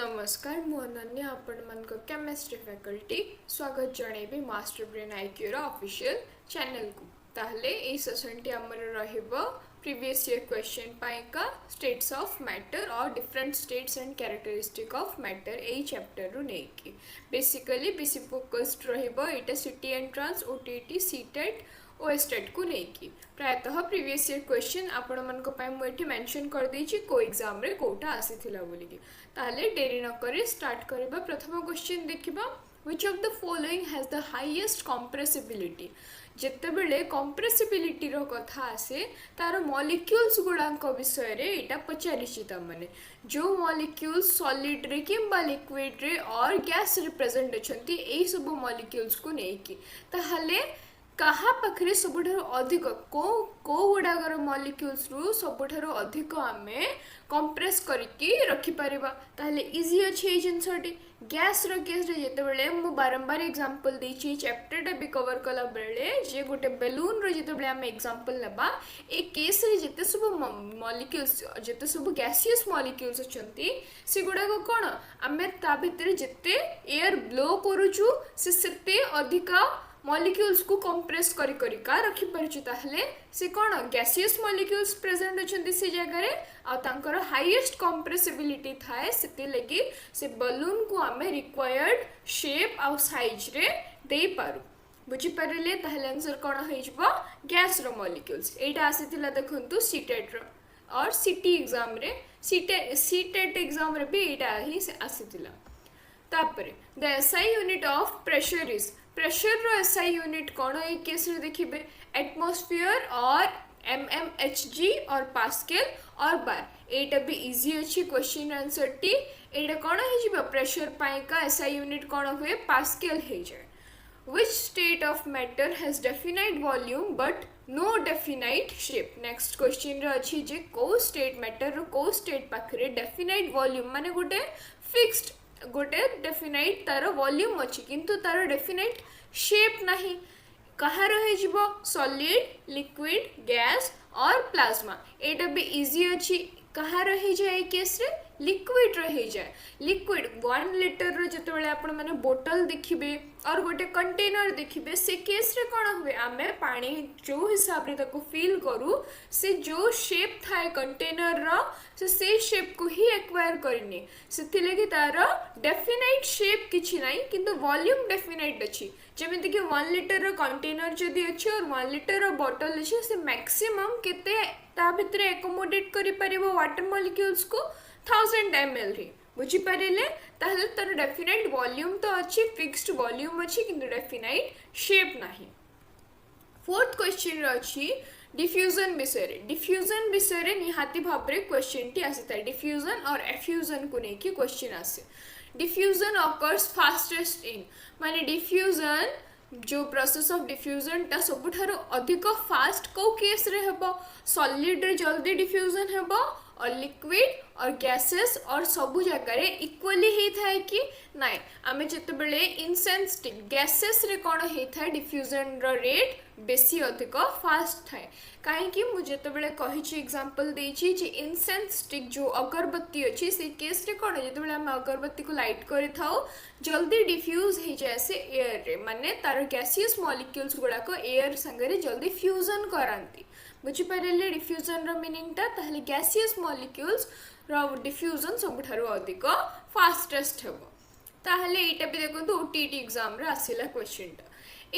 नमस्कार मु अनन्या आपण मानक केमिस्ट्री फैकल्टी स्वागत जनइबी master brain IQ official channel को ताहले ए सेशन टी हमर रहइबो प्रीवियस ईयर क्वेश्चन पाइका स्टेट्स ऑफ मैटर और different states and characteristic of matter ए चैप्टर रु नेकी बेसिकली बेसी फोकस्ड रहइबो एटा CT entrance OTET CTET OSSTET को लेकी प्रायतः प्रीवियस ईयर क्वेश्चन आपण मन को पाए मुठी मेंशन कर देछि को एग्जाम रे कोटा आसीथिला बोली की ताले देरी न करी स्टार्ट करबा प्रथम क्वेश्चन देखिबा which of the following has the highest compressibility जेते बेले कंप्रेसिबिलिटी रो कथा आसे तार मॉलिक्यूल्स गुडांक विषय रे एटा पचारिछि त माने जो मॉलिक्यूल्स सॉलिड रे किंबा लिक्विड रे और गैस रिप्रेजेंट अछंती एई सब मॉलिक्यूल्स को नेकी ताहले कहा पाखरे सबुठारो अधिक को गुड़ाकर मॉलिक्यूल्स रु सबुठारो अधिक आमे कंप्रेस करके रखि परिबा ताहले इजी अछि ए जिंसटी गैस रो केस रे जेते बेले मु बारंबार एग्जांपल देछि चैप्टर टा भी कवर कला बेले जे गोटे बेलून रो जेते बेले हम एग्जांपल लेबा ए केस रे जेते सब मॉलिक्यूल्स जेते सब गैसियस मॉलिक्यूल्स अछंती से गुडा को कोन आमे ता भितर जेते एयर ब्लो करूछु से सेते अधिका मॉलिक्यूल्स को कंप्रेस करी करी का रखि परछि ताहले से कोन गैसियस मॉलिक्यूल्स प्रेजेंट अछंती से जगह रे आ तांकर हाईएस्ट कंप्रेसिबिलिटी थाए सेते लगी से बलून को हमें रिक्वायर्ड शेप आ साइज रे दे पारु बुझी परले ताहले आंसर कोन होई जबो गैस रो मॉलिक्यूल्स एटा आसीतिला देखंतु सीटेट रो और सिटी एग्जाम रे सीटेट एग्जाम रे भी एटा ही आसीतिला तापरे the SI unit of pressure is pressure रो एसआई यूनिट कोन ए केस रे देखिबे एटमॉस्फेयर और mmHg और पास्कल और बार एटा भी इजी अछि क्वेश्चन आंसर टी एटा कोन हे जिबो प्रेशर पाई का एसआई यूनिट कोन हुए पास्कल हे जाय which state of matter has definite volume but no definite shape next question रे अछि जे को स्टेट मैटर रो को स्टेट पाखरे डेफिनाइट वॉल्यूम माने गोटे फिक्स्ड गोटे डेफिनाइट तार वॉल्यूम अच्छी किंतु तार डेफिनाइट शेप नहीं कहा रहे जीवो सॉलिड लिक्विड गैस और प्लाज्मा एटा भी इजी अच्छी कहा रही जाए केस रे लिक्विड रही जाए लिक्विड 1 लीटर रो जते बेले आपण माने बोतल देखिबे और गोटे कंटेनर देखिबे से केस रे कोन हुए आमे पानी जो हिसाब रे ताको फिल करू से जो शेप थाए कंटेनर रो से शेप को ही एक्वायर करनी सेति लगी तार डेफिनाइट शेप किछि नाही किंतु वॉल्यूम डेफिनाइट अछि जेमिति कि 1 लीटर रो कंटेनर जदी अछि और 1 लीटर रो बोतल अछि से मैक्सिमम केते ता भितरे एकोमोडेट करि परिबो वाटर मॉलिक्यूल्स को 1000 ml रे बुझी परिले ताहले तार डेफिनाइट वॉल्यूम तो अछि फिक्स्ड वॉल्यूम अछि किंतु डेफिनाइट शेप नाही फोर्थ क्वेश्चन अछि डिफ्यूजन विषय रे निहाती भाबरे क्वेश्चन टी आसीता डिफ्यूजन और एफ्यूजन को नै कि क्वेश्चन आसे डिफ्यूजन ऑकर्स फास्टेस्ट इन माने डिफ्यूजन जो प्रोसेस ऑफ डिफ्यूजन टा सबुठारो अधिक फास्ट को केस रे हेबो सॉलिड रे जल्दी डिफ्यूजन हेबो और लिक्विड और गैसेस और सबु जगह रे इक्वली ही थाए कि नाइ आमे जते बेले इनसेंसिटिव गैसेस रे कोन हे थाए डिफ्यूजन रो रेट बेसी अधिक फास्ट थाए काहे कि मु जते बेले कहि छी एग्जांपल देई छी जे इनसेंसिटिव जो अगरबत्ती अछि से केस रे कोन जते बेले हम अगरबत्ती को लाइट करि थाओ जल्दी डिफ्यूज हे जाय से एयर रे माने तार गैसियस मॉलिक्यूल्स गुडा को एयर संगे रे जल्दी फ्यूजन करंती बुझी परले डिफ्यूजन रो मीनिंग ता ताहले गैसियस मॉलिक्यूल्स रो डिफ्यूजन सबुठारो अधिक फास्टेस्ट हेबो ताहले एटा भी देखंतु ओटीटी एग्जाम रे आसीला क्वेश्चन ता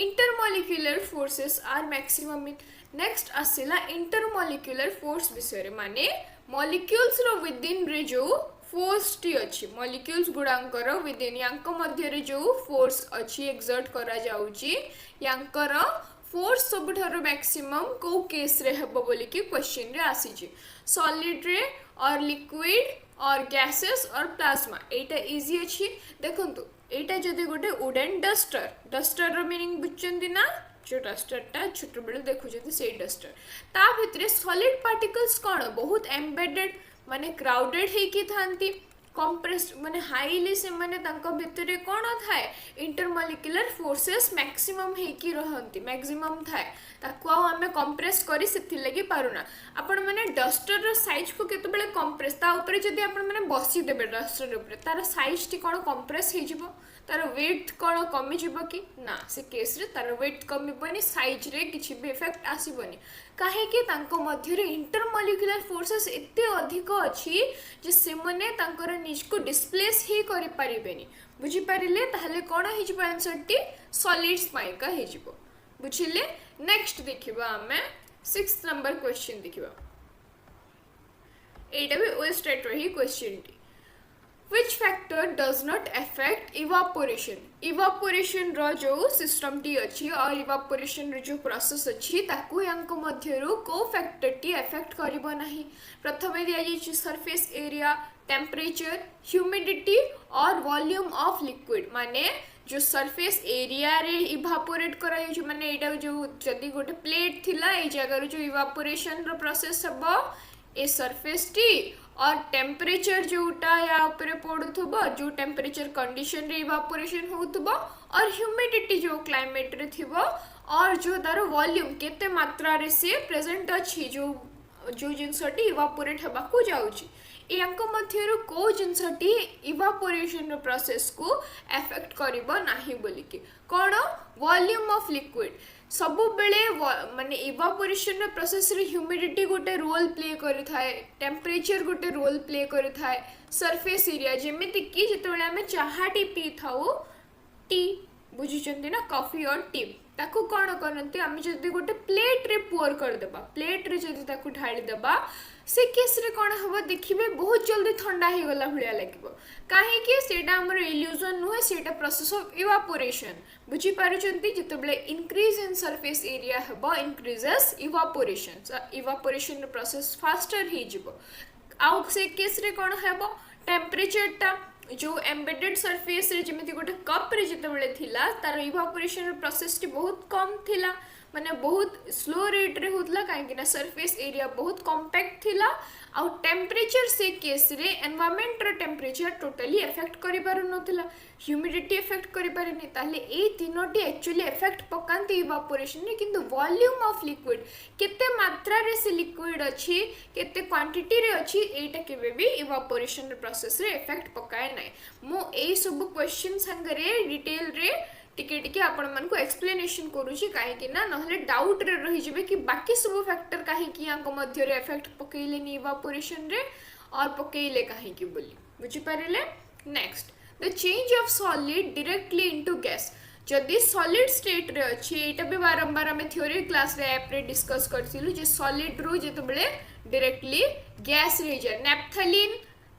intermolecular forces are maximum in next आसीला इंटरमॉलिक्यूलर फोर्स विषय रे माने मॉलिक्यूल्स रो विद इन रे जो फोर्स टी अछि मॉलिक्यूल्स गुडांकर विद इन यांक मध्य रे जो फोर्स अछि एक्सर्ट करा जाउची यांकर फोर्स सबुठारो मैक्सिमम को केस रे हेबो बोली कि क्वेश्चन रे आसी छी सॉलिड रे और लिक्विड और गैसेस और प्लाज्मा एटा इजी अछि देखंतु एटा जदि गोटे वुडन डस्टर रो मीनिंग बुझचंदी ना जो डस्टर टा छोट बेले देखु जदि से डस्टर ता भितरे सॉलिड पार्टिकल्स कोन बहुत एम्बेडेड माने क्राउडेड हे कि थांती कंप्रेस माने हाईली से माने तांको भितरे कोन थाए इंटरमोलिकुलर फोर्सेस मैक्सिमम हेकी रहंती मैक्सिमम थाए ताको आमे कंप्रेस करी सेथि लगी पारुना आपण माने डस्टर रो साइज को केते बेले कंप्रेस ता ऊपर जदी आपण माने बसी देबे डस्टर ऊपर तार साइज टी कोन कंप्रेस हे जिवो तार वेट कोन कमी जिवो कि ना से केस रे तार वेट कमीबनी साइज रे किछि भी इफेक्ट आसीबनी काहे कि तांको मध्य रे इंटरमोलिकुलर फोर्सेस एते अधिक अछि जे से माने तांकर निज को डिस्प्लेस ही करि परिबेनी बुझी परिले ताहले कोन हे जिवो आंसर टी सॉलिड्स पाई का हे जिवो बुझिले नेक्स्ट देखिबा हमें 6th नंबर क्वेश्चन देखिबा एटा भी वेस्ट रेट रही question T which factor does not affect evaporation evaporation रो जो सिस्टम टी अछि और evaporation रो जो प्रोसेस अछि ताकू यांको मध्यरु को फैक्टर टी अफेक्ट करिवो नाही प्रथमे दिया जे सरफेस एरिया टेम्परेचर ह्यूमिडिटी और वॉल्यूम ऑफ लिक्विड माने जो सरफेस एरिया रे इवापोरेट करा जो माने एटा जो जदी गोटे प्लेट थिला ए जगह रो जो इवापोरेशन रो प्रोसेस हबो ए सरफेस टी और टेम्परेचर जोटा या ऊपर पड़ुथबो जो टेम्परेचर कंडीशन रे इवापोरेशन होथबो और ह्यूमिडिटी जो क्लाइमेट रे थिबो और जो तार वॉल्यूम केते मात्रा रे से प्रेजेंट अछि जो जिनसटी इवापोरेट हबा को जाउची यांको मध्यरु को जिनसटी इवापोरेशन रो प्रोसेस को अफेक्ट करिवो नाही बोली के कोन वॉल्यूम ऑफ लिक्विड सबु बेले माने इवापोरेशन रो प्रोसेस रे ह्यूमिडिटी गोटे रोल प्ले करि थाए टेम्परेचर गोटे रोल प्ले करि थाए सरफेस एरिया जेमिति कि जेतबेले हमें चाहा टी पी थाउ टी बुझिचंती ना कॉफी और टी ताकू कोन करनती हम जदी गोटे प्लेट रे पोर कर देबा प्लेट रे जदी ताकू ढाली देबा से केस रे कोन हबो देखिबे बहुत जल्दी ठंडा हे गला भलिया लागिबो काहे कि सेटा हमर इल्यूजन नुहे सेटा प्रोसेस ऑफ इवापोरेशन बुझी पारुचंती जतबेले इंक्रीज इन सरफेस एरिया हबो इंक्रीजेस इवापोरेशन प्रोसेस फास्टर हे जिवो आउ से केस रे कोन हबो टेम्परेचर ता जो एम्बेडेड सरफेस रे जेमिति गोटे कप रे जतबेले थिला तार इवापोरेशन प्रोसेस टी बहुत कम थिला माने बहुत स्लो रेट रे होतला काहे कि ना सरफेस एरिया बहुत कॉम्पैक्ट थिला आ टेम्परेचर से केस रे एनवायरनमेंट रे टेम्परेचर टोटली इफेक्ट करि पारु नथिला ह्यूमिडिटी इफेक्ट करि पारेनी ताले ए तीनोटी एक्चुअली इफेक्ट पकांती इवापोरेशन रे किंतु वॉल्यूम ऑफ लिक्विड केते मात्रा रे से लिक्विड अछि केते क्वांटिटी रे अछि एटा केबे भी इवापोरेशन रे प्रोसेस रे इफेक्ट पकाय नै मो ए सब क्वेश्चन संग रे डिटेल रे टिके टिके आपण मन को एक्सप्लेनेशन करूची काहे कि ना नहले डाउट रे रहि जिवे कि बाकी सब फैक्टर काहे कि यांको मध्य रे इफेक्ट पकेले नि इवापोरेशन रे और पकेले काहे कि बोली बुझी पारेले next the change of solid directly into gas जदी सॉलिड स्टेट रे अछि एटा भी बारंबार हम थ्योरी क्लास रे ऐप रे डिस्कस करथिलु जे सॉलिड रो जेतबेले डायरेक्टली गैस रे जाय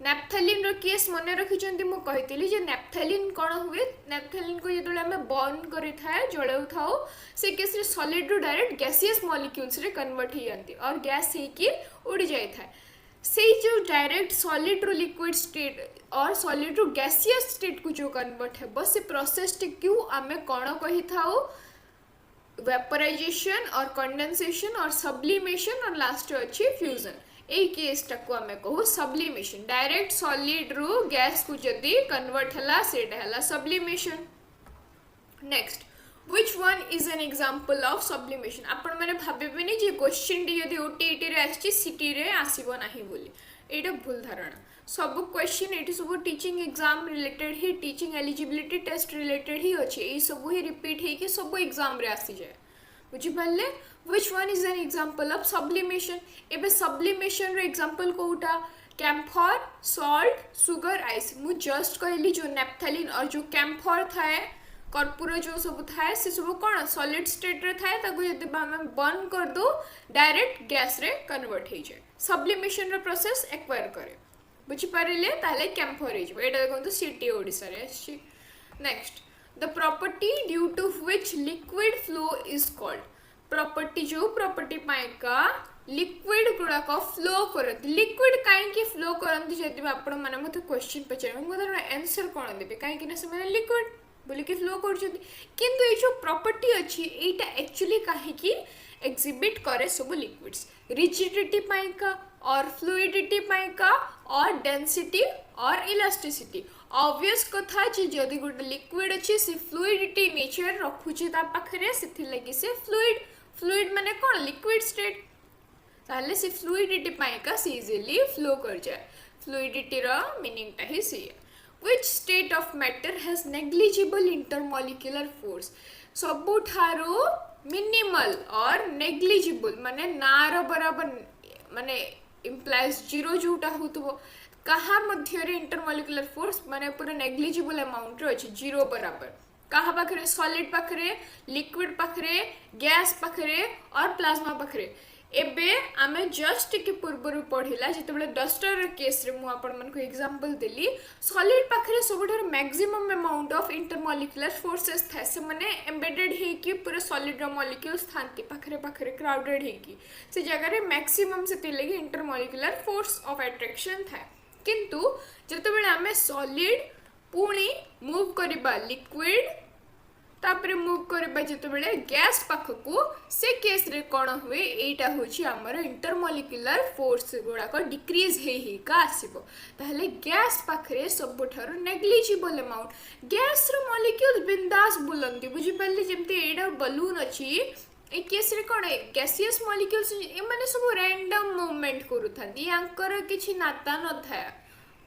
नेप्थलीन रो केस मने रखिचंती मु कहितली जे नेप्थलीन कोन हुए नेप्थलीन को जेतले हमें बर्न करि थाए जळौ थाओ से केस रे सॉलिड रो डायरेक्ट गैसियस मॉलिक्यूल्स रे कन्वर्ट ही जानती और गैस हे की उड़ जाय थाए से जो डायरेक्ट सॉलिड रो लिक्विड स्टेट और सॉलिड रो गैसियस स्टेट को जो कन्वर्ट है बस से प्रोसेस टी क्यों हमें कोन कहि थाओ वेपराइजेशन और कंडेंसेशन और सब्लिमेशन और लास्ट अछि फ्यूजन ए केस टाको हमें कहू सब्लिमेशन डायरेक्ट सॉलिड रो गैस को जदी कन्वर्ट हला सेटा हला sublimation next which one is an example of sublimation आपण माने भाबे जे क्वेश्चन टी यदि ओटीईटी रे आछि सीटी रे आसीबो नाही बोली एटा भूल धारणा सब क्वेश्चन एटी सब टीचिंग एग्जाम रिलेटेड ही टीचिंग एलिजिबिलिटी टेस्ट रिलेटेड ही अछि ए सब ही रिपीट हे कि सब एग्जाम रे आसी जाय बुझी पाले which one is an example of sublimation एबे sublimation रे एग्जांपल कोउटा कैम्फर सॉल्ट सुगर आइस मु जस्ट कहली जो नेप्थलीन और जो कैम्फर थाए कर्पूर जो सब थाए से सब कोन सॉलिड स्टेट रे थाए ताको यदि हम बर्न कर दो डायरेक्ट गैस रे कन्वर्ट हे जाय सब्लिमेशन रो प्रोसेस एक्वायर करे बुझी पारिले ताले कैम्फर हे जबे एटा देखो सिटी ओडिसा रे अछि next the property due to which liquid flow is called property जो प्रॉपर्टी पाए का लिक्विड गुड़ाक फ्लो करत लिक्विड काहे की फ्लो करंती जति आपण माने मते क्वेश्चन पचार मु तर आंसर कोन देबे काहे कि ना से माने लिक्विड बोली कि फ्लो कर जति किंतु ए जो प्रॉपर्टी अछि एटा एक्चुअली काहे की एग्जिबिट करे सब लिक्विड्स रिजिडिटी पाए का और फ्लूइडिटी पाइका और डेंसिटी और इलास्टिसिटी ऑब्वियस कथा जे जदि गोटे लिक्विड अच्छी से फ्लूइडिटी नेचर रखुची ता पाखरे से लगी से फ्लूइड माने कौन लिक्विड स्टेट ताहले से फ्लूइडिटी पाइका से इजीली फ्लो कर जाए फ्लूइडिटी रा मीनिंग ता ही सी which state of matter has negligible intermolecular force सबुठारो मिनिमल और नेग्लिजिबल माने नार बराबर माने implies जीरो जोटा होतबो कहा मध्य रे इंटरमोलिकुलर फोर्स माने पूरा नेग्लिजिबल अमाउंट रे अछि जीरो बराबर कहा पाखरे सॉलिड पाखरे लिक्विड पाखरे गैस पाखरे और प्लाज्मा पाखरे एबे आमे जस्ट के पूर्व पढ़िला जिते डस्टर केस रे मु आपण मन को एग्जांपल देली सॉलिड पाखरे सबुठार maximum amount of intermolecular forces था से माने एम्बेडेड हे कि पूरा सॉलिड रो मॉलिक्यूल्स थांती पाखरे पाखरे क्राउडेड हे कि से जगह रे मैक्सिमम से तिलेगी इंटरमोलिकुलर फोर्स ऑफ अट्रैक्शन था किंतु जते आमे सॉलिड पुणी मूव करबा लिक्विड तापरे मूव करबा जते गैस पाखकू से केस रे कोन हुए एटा होची हमर इंटरमोलिकुलर फोर्स गुडा को डिक्रीज हे का आसीबो ताहले गैस पाखरे सबठारो नेग्लिजिबल अमाउंट गैस रो मॉलिक्यूल्स बिंदास बुलंदी बुझी पल्ली जेमते एडा बलून अछि ए केस रे कोन गैसियस मॉलिक्यूल्स ए माने सब रैंडम मूवमेंट करूथांदी यांकर किछि नाता न था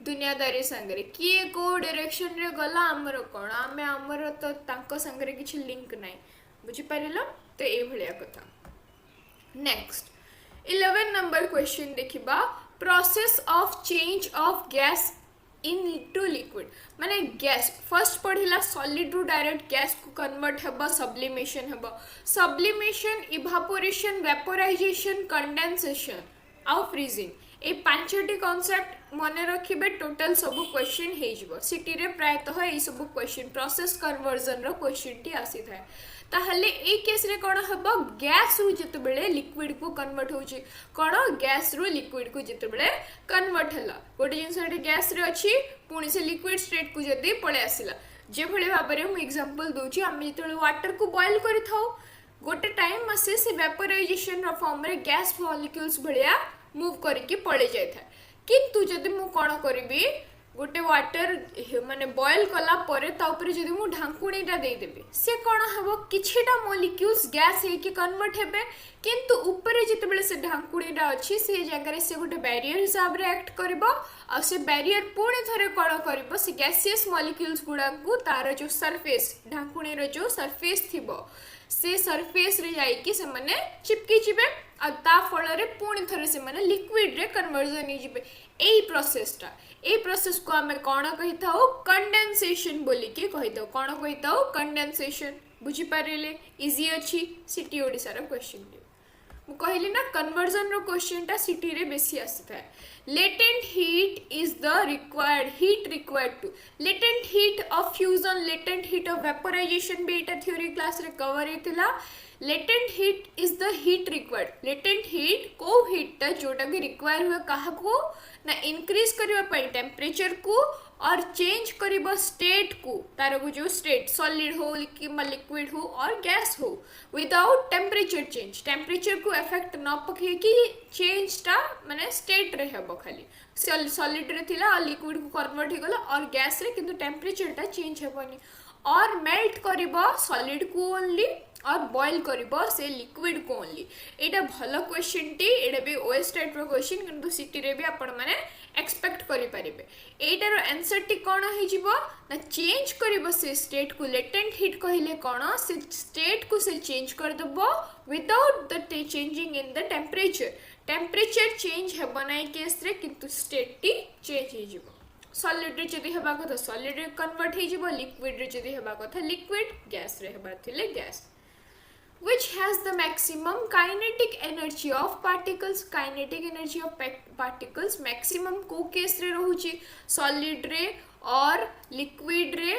दुनियादारी संगरे किए को डायरेक्शन रे गला हमर कोन आमे हमर तो तांको संगरे किछि लिंक नै बुझी पारिलो तो ए भलिया कथा नेक्स्ट 11 नंबर क्वेश्चन देखिबा process of change of gas into liquid माने गैस फर्स्ट पढ़िला सॉलिड रु डायरेक्ट गैस को कन्वर्ट हेबा सब्लिमेशन इवापोरेशन वेपोराइजेशन कंडेंसेशन आउ फ्रीजिंग ए पांचटी कांसेप्ट मने रखिबे टोटल सब क्वेश्चन हे जिवो सिटी रे प्रायतः ए सब क्वेश्चन प्रोसेस कन्वर्जन रो क्वेश्चन टी आसी थाए ताहले ए केस रे कोन हबो गैस रु जते बेले लिक्विड को कन्वर्ट होची कोन गैस रु लिक्विड को जते बेले कन्वर्ट हला गोटे जिंस रे गैस रे अछि पुनी से लिक्विड स्टेट को जदी पळे आसिला जे भले भाबरे हम एग्जांपल दोची हम जते वाटर को बॉईल करि थाउ गोटे टाइम आसे से वेपोराइजेशन रो फॉर्म रे गैस मॉलिक्यूल्स भलिया मूव करके पड़े जाए था किंतु जदि मु कोन करबी गोटे वाटर माने बॉईल कला परे ता ऊपर जदि मु ढांकुणीटा दे देबे से कोन हबो किछिटा मॉलिक्यूल्स गैस हे कि कन्वर्ट हेबे किंतु ऊपर जते बेले से ढांकुणीटा अछि से जगह रे से गोटे बैरियर हिसाब रे एक्ट करबो आ से बैरियर पुणे थरे कोन करबो से गैसियस मॉलिक्यूल्स गुडा को तार जो सरफेस ढांकुणी रो जो सरफेस थिबो से सरफेस रे जाई कि से माने चिपकी जिबे आ ता फल रे पुणी थरे से माने लिक्विड रे कन्वर्जन ही जिबे एई प्रोसेस को हमें कोन कहिताओ कंडेंसेशन बोली के कहिताओ कोन कहिताओ कंडेंसेशन बुझी पारिले इजी अछि सिटी ओडिसा रो क्वेश्चन मु कहली ना कन्वर्जन रो क्वेश्चन ता सिटी रे बेसी आसी था latent heat is the heat required to latent heat of fusion latent heat of vaporization be eta theory class रे cover हेतिला latent heat is the heat required latent heat को heat ता जोटा कि रिक्वायर हुए काहा को ना इंक्रीज करबा पई टेंपरेचर को और चेंज करबा स्टेट को तार को जो स्टेट सॉलिड हो लिक्विड हो और गैस हो विदाउट टेंपरेचर चेंज टेंपरेचर को इफेक्ट न पके कि चेंज टा माने स्टेट रे हेबो खाली सॉलिड रे थिला और लिक्विड को कन्वर्ट हो गला और गैस रे किंतु टेंपरेचर टा चेंज हेबोनी और मेल्ट करबा सॉलिड को ओनली और बॉईल करबो से लिक्विड को ओनली एटा भलो क्वेश्चन टी एटा भी ओएस टाइप रो क्वेश्चन किंतु सिटी रे भी आपण माने एक्सपेक्ट करि परिबे एटार आंसर टी कोन हे जिवो ना चेंज करबो से स्टेट को लेटेंट हीट कहिले कोन से स्टेट को से चेंज कर दबो without the changing in the temperature change हेबो नै केस रे किंतु स्टेट टी चेंज हे जिवो सॉलिड रे जदी हेबा कथा सॉलिड रे कन्वर्ट हे जिवो लिक्विड रे जदी हेबा कथा लिक्विड गैस रे हेबा थिले gas which has the maximum kinetic energy of particles maximum को केस रे रहूची सॉलिड रे और लिक्विड रे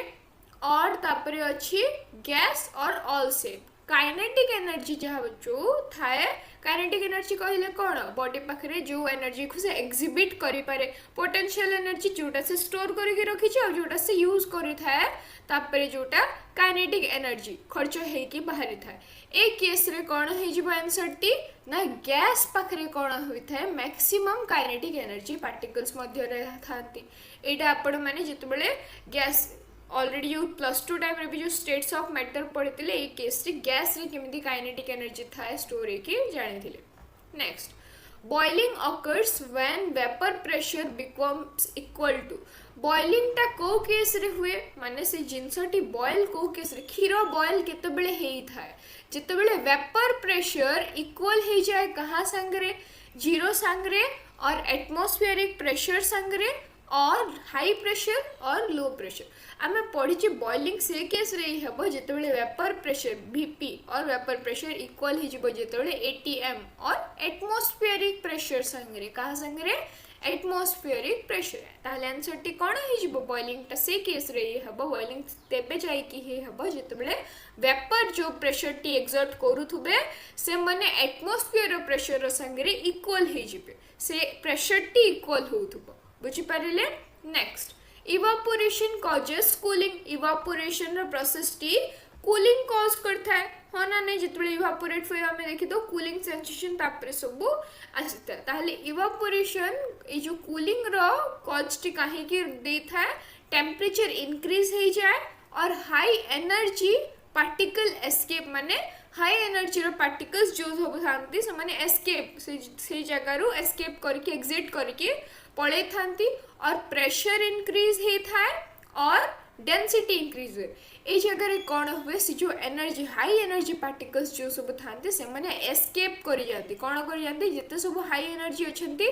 और तापरे अछि गैस और ऑल से काइनेटिक एनर्जी जहाँ जो थाए काइनेटिक एनर्जी कहले कौन बॉडी पाखे जो एनर्जी को से एक्जिबिट करि पारे पोटेंशियल एनर्जी जोटा से स्टोर करके रखी और जोटा से यूज करि थाए तापरे जोटा काइनेटिक एनर्जी खर्च हेकी बाहरी थाए ए केस रे कौन हो जिवो आंसर टी ना गैस पाखरे कौन होइथाए मैक्सिमम काइनेटिक एनर्जी पार्टिकल्स मध्य रे थांती एटा आपण माने जेतबेले गैस ऑलरेडी जो +2 टाइम रे भी जो स्टेट्स ऑफ मैटर पढ़िथिले ए केस रे गैस रे केमिति काइनेटिक एनर्जी थाए स्टोर हेकी जानिथिले next boiling occurs when vapor pressure becomes equal to boiling टा को केस रे हुए माने से जिनसटी बॉयल को केस रे क्षीर बॉयल केतेबेले हेई थाए जेतेबेले वेपर प्रेशर इक्वल हे जाए कहाँ संगरे जीरो संगरे और एटमॉस्फेरिक प्रेशर संगरे और हाई प्रेशर और लो प्रेशर आम पढ़ी बॉइलिंग से केस रे हेबो जेतेबेले वेपर प्रेशर VP और वेपर प्रेशर इक्वल हे जिवो जेतेबेले ATM और एटमॉस्फेरिक प्रेशर संगरे कहाँ संगरे एटमॉस्फेरिक प्रेशर ताहले आंसर टी कोन हे जिवो बॉइलिंग टा से केस रे हेबो बॉइलिंग तेबे जाई कि हे हेबो जेतेबेले वेपर जो प्रेशर टी एक्सर्ट करूथुबे से माने एटमॉस्फेयर प्रेशर संगरे इक्वल हे जिवे से प्रेशर टी इक्वल होथुबो बुझी पारिले next evaporation causes cooling evaporation रो प्रोसेस टी कूलिंग कॉज करता है हाँ ना नहीं जितबेले इवापोरेट हुए हमें देखि तो कूलिंग सेंसेशन तापरे सब आसीता ताहले इवापोरेशन ए जो कूलिंग रो कॉज टी काहे कि देथा है टेंपरेचर इंक्रीज हे जाए और हाई एनर्जी पार्टिकल एस्केप माने हाई एनर्जी रो पार्टिकल्स जो सब थांती से माने एस्केप से जगह रो एस्केप करके एग्जिट करके पड़े थांती और प्रेशर इंक्रीज हे थाए और डेंसिटी इंक्रीज हुए ए जगह कौन हुए से जो एनर्जी हाई एनर्जी पार्टिकल्स जो सब थांते से माने एस्केप करि जाती कौन करि जाती जते सब हाई एनर्जी अछंती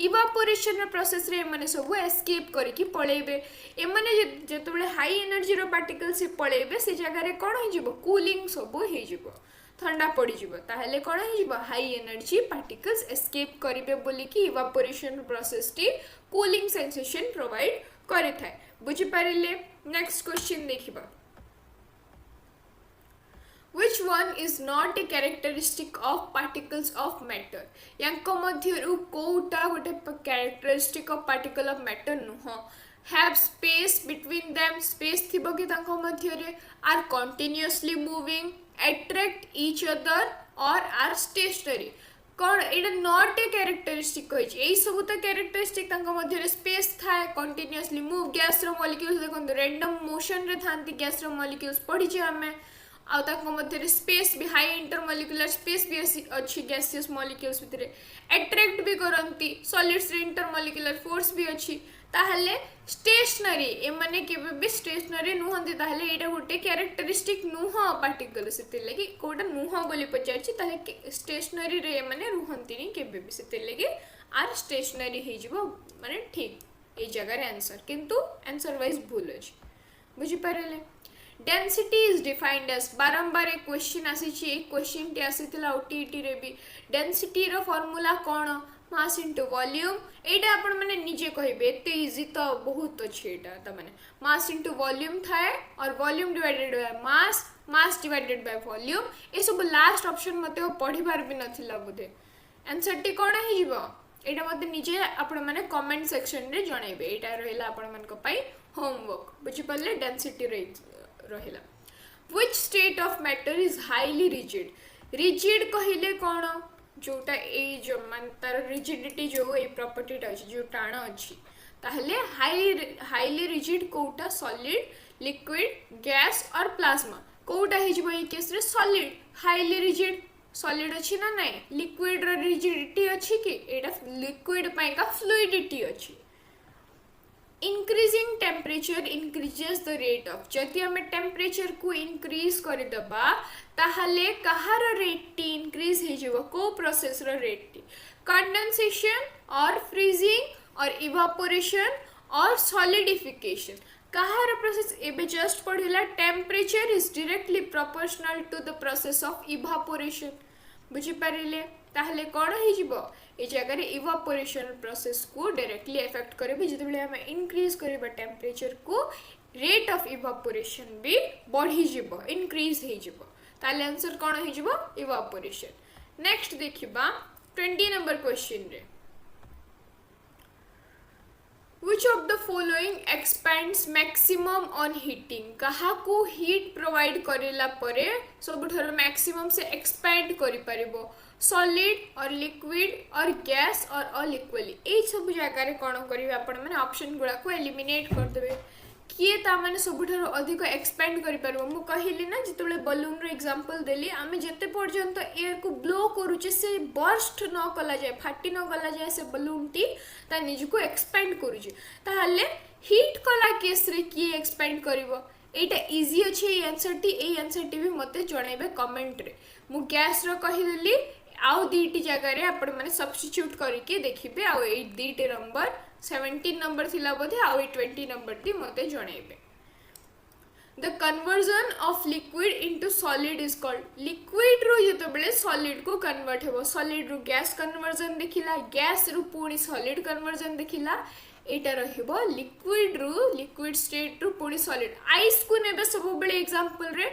इवापोरेशन प्रोसेस रे माने सब एस्केप करके पळेबे ए माने जेतेबेले हाई एनर्जी रो पार्टिकल्स से पळेबे से जगह रे कौन हो जिवो कूलिंग सब हे जिवो ठंडा पड़ी जिवो ताहले कौन हो जिवो हाई एनर्जी पार्टिकल्स एस्केप करिवे बोली कि इवापोरेशन प्रोसेस टी कूलिंग सेंसेशन प्रोवाइड करे थाए बुझी पारिले नेक्स्ट क्वेश्चन देखिबा Which one is not a characteristic of particles of matter? यांको मध्यरु कोउटा गोटे characteristic of particle of matter नुह have space between them space थिबो कि तांको मध्यरे are continuously moving attract each other or are stationary कौन एटा not a characteristic कहि एई सब त characteristic तांको मध्यरे स्पेस थाए कंटीन्यूअसली मूव गैस रो मॉलिक्यूल्स देखन रैंडम मोशन रे थांती गैस रो मॉलिक्यूल्स पढि जे हमें आ ताको मध्यरे स्पेस भी हाई इंटरमॉलिक्यूलर स्पेस भी अच्छी गैसियस मॉलिक्यूल्स भितरे अट्रैक्ट भी करंती सॉलिड्स रे इंटरमॉलिक्यूलर फोर्स भी अच्छी ताहले स्टेशनरी ए माने केबे भी स्टेशनरी नुहंती ताहले एटा गोटे कैरेक्टरिस्टिक नुह पार्टिकल सेते लागि कोटा नुह बोली पचारछि ताहले स्टेशनरी रे माने रुहंती नि केबे भी सेते लागि आर स्टेशनरी हे जिवो माने ठीक ए जगह रे आंसर किंतु आंसर वाइज भूल अछि बुझी पारेले डेंसिटी इज डिफाइंड एज बारंबार एक क्वेश्चन आसी छि एक क्वेश्चन टे आसीतला ओटीईटी रे भी डेंसिटी रो फार्मूला कोन मास इनटू वॉल्यूम एटा आपण माने निजे कहबे एते इजी तो बहुत अछि एटा त माने मास इनटू वॉल्यूम थाए और volume divided by mass mass divided by volume ए सब लास्ट ऑप्शन मते पढी बार भी नथिला बुधे आंसर टी कोन हे जिवो एटा मते निजे आपण माने कमेंट सेक्शन रे जणाइबे एटा रहला आपण मन को पई होमवर्क बुझि पल्ले डेंसिटी रे रहला which state of matter is highly rigid rigid कहिले कोन जोटा ए जो मान तार रिजिडिटी जो ए प्रॉपर्टी टा जो टाण अछि ताहले हाईली रिजिड कोटा सॉलिड लिक्विड गैस और प्लाज्मा कोटा हे जिवो ए केस रे सॉलिड हाईली रिजिड सॉलिड अछि ना नै लिक्विड रो रिजिडिटी अछि कि एटा लिक्विड पय का फ्लूइडिटी अछि increasing temperature increases the rate of जति हमें टेम्परेचर को इंक्रीज कर दबा ताहले कहार रेट टी इंक्रीज हे जिवो को प्रोसेस रो रेट टी कंडेंसेशन और फ्रीजिंग और इवापोरेशन और सॉलिडिफिकेशन कहार प्रोसेस एबे जस्ट पढ़िला temperature is directly proportional to the process of evaporation बुझी पारिले ताहले कोन हे जिवो ए जगह इवापोरेशन प्रोसेस को डायरेक्टली इफेक्ट करे जिते हम इंक्रीज करबा टेम्परेचर को रेट ऑफ इवापोरेशन भी बढ़ी जिवो इंक्रीज हे जिवो ताले आंसर कौन हो जिवो इवापोरेशन। नेक्स्ट देखिबा 20 नंबर क्वेश्चन रे Which of the following expands maximum on heating? कहा को हीट प्रोवाइड करेला परे सबुठार मैक्सिमम से एक्सपैंड करि परिबो सॉलिड और लिक्विड और गैस और अलिक्विड ए सब जगह रे कोन करिवे आपण माने ऑप्शन गुडा को एलिमिनेट कर देबे किए ता माने सबुठार अधिक एक्सपैंड करि परिबो मु कहिली ना जितले बलून रो एग्जांपल देली आमे जते पर्यंत एयर को ब्लो करूचे से बर्स्ट न कला जाय फाटी न गला जाय से बलून टी ता निज को एक्सपैंड करूची ताहले हीट कला केस रे की एक्सपैंड करिवो एटा इजी अछि ए आंसर टी भी मते जणाइबे कमेंट रे मु गैस रो कहि देली आउ दीटी जगह रे आपण माने सब्स्टिट्यूट करके देखिबे आउ ए दीटे नंबर 17 नंबर थिला बोधे आउ 20 नंबर टी मते जणाइबे। The conversion of liquid into solid is called liquid रो जतो बेले solid को कन्वर्ट हेबो solid रो गैस कन्वर्जन देखिला गैस रो पुनी solid कन्वर्जन देखिला एटा रहिबो लिक्विड स्टेट रू पुनी सॉलिड आइस को नेबे सब बेले एग्जांपल रे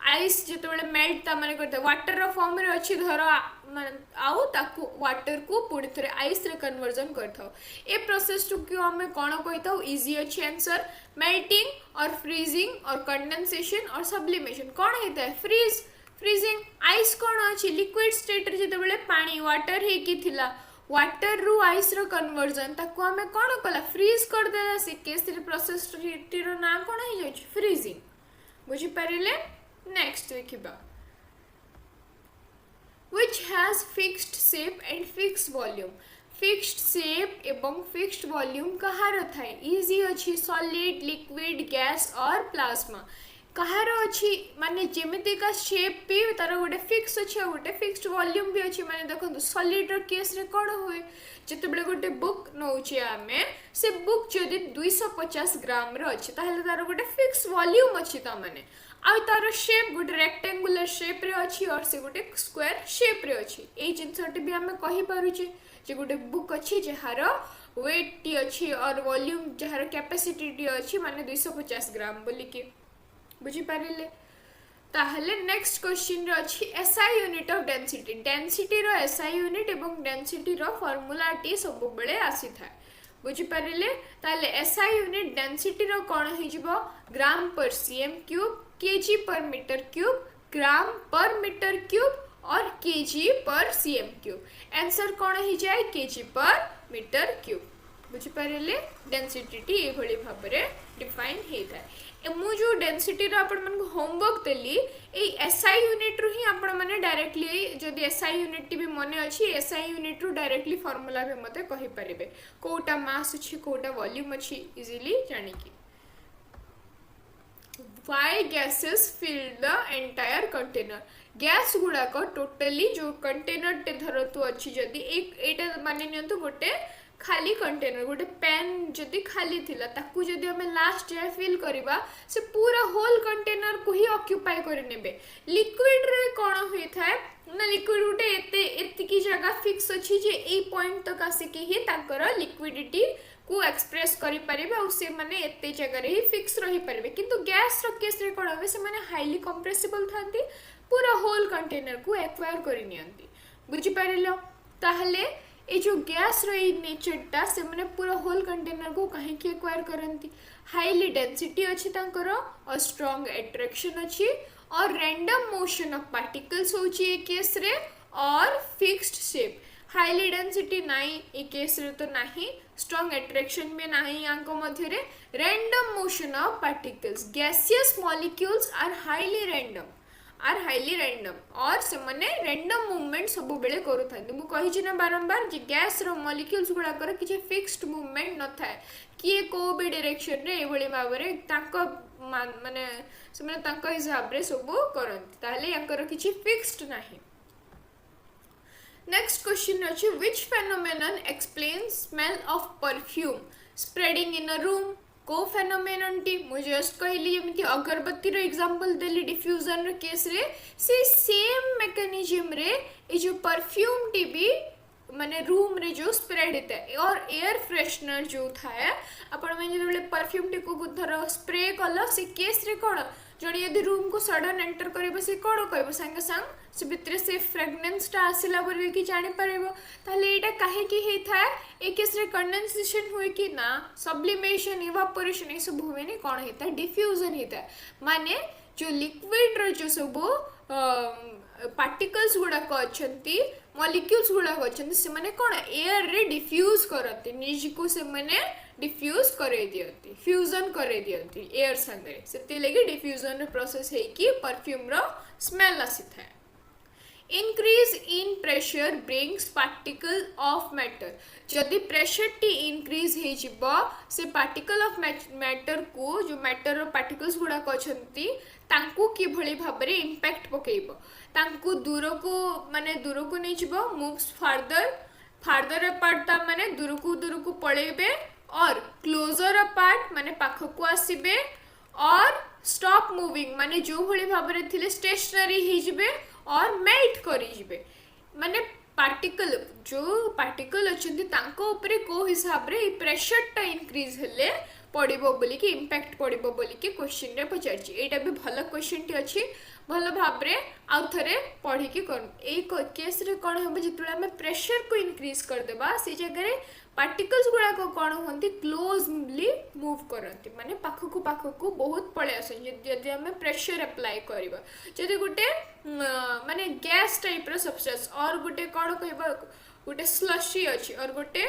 आइस जतो बेले मेल्ट ता माने करते वाटर रो फॉर्म रे अछि धर आउ ताकू वाटर को पुनी थरे आइस रे कन्वर्जन करथाओ ए प्रोसेस टू क्यों हमें कोन कहिताओ इजी अछि आंसर मेल्टिंग और फ्रीजिंग और कंडेंसेशन और सब्लिमेशन कोन हेता है फ्रीजिंग आइस कोन अछि लिक्विड स्टेट रे जतो बेले पानी वाटर हे की थिला वाटर रु आइस रो कन्वर्जन ताको हमें कोन कला फ्रीज कर देला से केस रे प्रोसेस टी रो नाम कोन हे जाय फ्रीजिंग बुझी परिले। नेक्स्ट देखिबा which has fixed shape and fixed volume fixed shape एवं fixed volume कहार थाए इजी अछि सॉलिड लिक्विड गैस और प्लाज्मा कहार अछि माने जेमिति का शेप भी तार गोटे फिक्स अछि गोटे फिक्स्ड वॉल्यूम भी अछि माने देखो सॉलिड रो केस रे कोन होय जते बेले गोटे बुक नौछि आमे से बुक जदि 250 ग्राम रो अछि ताहले तार गोटे फिक्स वॉल्यूम अछि ता माने आ तार शेप गोटे रेक्टेंगुलर शेप रे अछि और से गोटे स्क्वायर शेप रे अछि ए जिंसटी भी हमें कहि पारु जे गोटे बुक अछि जहार वेट टी अछि और वॉल्यूम जहार कैपेसिटी टी अछि माने 250 ग्राम बोली के बुझी पारिले। ताहले नेक्स्ट क्वेश्चन रे अछि SI unit of density rho SI unit एवं डेंसिटी रो फार्मूला टी सब बेले आसी थाए बुझी पारिले। ताहले एसआई यूनिट डेंसिटी रो कोन हे जिवो ग्राम पर सीएम क्यूब केजी पर मीटर क्यूब ग्राम पर मीटर क्यूब और केजी पर सीएम क्यूब आंसर कोन हे जाय केजी पर मीटर क्यूब बुझी पारिले। डेंसिटी टी ए भली भाबरे डिफाइन हे थाए मु जो डेंसिटी रो आपण मन होमवर्क देली ए एसआई यूनिट रो ही आपण माने डायरेक्टली जदी एसआई यूनिट भी मने अछि एसआई यूनिट रो डायरेक्टली फार्मूला भी मते कहि परिबे कोटा मास अछि कोटा वॉल्यूम अछि इजीली जानि की। Why gases fill the entire container gas गुडा को टोटली जो कंटेनर टे धरतु अछि जदी एक एटा माने नियंतु गोटे खाली कंटेनर गोटे पेन जदी खाली थिला ताकू जदी हमें लास्ट जाय फिल करबा से पूरा होल कंटेनर को ही ऑक्युपाई कर नेबे लिक्विड रे कोन होई थाए ना लिक्विड उटे एते की जगह फिक्स अछि जे ए पॉइंट तक आसे के ही ताकर लिक्विडिटी को एक्सप्रेस करि परिबे और से माने एते जगह रे ही फिक्स रही परिबे किंतु गैस रो केस रे कोन होबे से माने हाईली कंप्रेसिबल थांती पूरा होल कंटेनर को एक्वायर करि नियंती बुझी परिलो। ताहले ए जो गैस रो नेचरटा से माने पूरा होल कंटेनर को काहे की एक्वायर करंती हाईली डेंसिटी अछि तांकर और स्ट्रांग अट्रैक्शन अछि और रैंडम मोशन ऑफ पार्टिकल्स होची ए केस रे और फिक्स्ड शेप हाईली डेंसिटी नाही ए केस रे तो नाही स्ट्रांग अट्रैक्शन में नाही यांको मध्य रे random motion of particles gaseous molecules are highly random और से माने रैंडम मूवमेंट सब बेले करू थांती मु कहि छि ना बारंबार जे गैस रो मॉलिक्यूल्स गुडा कर किछि फिक्स्ड मूवमेंट न थाए किए को भी डायरेक्शन रे एबोली भाबरे ताको माने से माने ताको हिसाब रे सब करंती ताले यांकर किछि फिक्स्ड नाही। नेक्स्ट क्वेश्चन अछि which phenomenon explains smell of perfume spreading in a room को फेनोमेनन टी मु जस्ट कहली जेमिति अगरबत्ती रो एग्जांपल देली डिफ्यूजन रो केस रे से सेम मैकेनिज्म रे ए जो परफ्यूम टी भी माने रूम रे जो स्प्रेड हेता है और एयर फ्रेशनर जो थाए आपण में जे परफ्यूम टी को धर स्प्रे कला से केस रे कोन जड़े यदि रूम को सडन एंटर कर सी कौन कह सांगे सांग से भितर से फ्रेगनेंसटा आसला कि जापर ताहले एटा काहे कि होता है ए केस रे कंडेंसेशन हुए कि ना सब्लिमेशन इवापोरेशन ये सब हुए कौन होता है डिफ्यूजन होता है माने जो लिक्विड रो जो सब पार्टिकल्स गुड़ाक अच्छा मॉलिक्यूल्स गुड़ाक अच्छा से माने कौन एयर रे डिफ्यूज करती निज को से माने डिफ्यूज करे दियंती फ्यूजन करे दियंती एयर संगे से लगी डिफ्यूजन प्रोसेस है कि परफ्यूम रो स्मेल आसी था increase in pressure brings particle of matter जदि प्रेशर टी इंक्रीज हे जिबो से पार्टिकल ऑफ मैटर को जो मैटर रो पार्टिकल्स गुडा कहछंती तांकू कि भली भाबरे इंपैक्ट पकेइबो तांकू दूर को नै जिबो मूव्स फार्दर अपार्ट ता माने दूर को पळेबे और क्लोजर अपार्ट माने पाख को आसीबे और स्टॉप मूविंग माने जो भली भाबरे थिले स्टेशनरी हे जिबे और मेल्ट करी माने पार्टिकल अच्छे को हिसाब रे प्रेशर टा इंक्रीज हेले पड़ो बोली कि इंपैक्ट पड़ो बोली कि क्वेश्चन रे पचारछि एटा भी भल क्वेश्चन टी अछि भल भाव रे आउ थरे पढ़ी कि केस रे कोन हम जितबे हम प्रेशर को इंक्रीज कर देबा से जगह रे पार्टिकल्स गुड़ा को कौन होती क्लोजली मूव करती माने पाख को बहुत पड़े आसती आम प्रेशर अप्लाई करवा जदि गोटे माने गैस टाइप सब्सटेंस और गोटे कौन कह गोटे स्लशी अच्छी और गोटे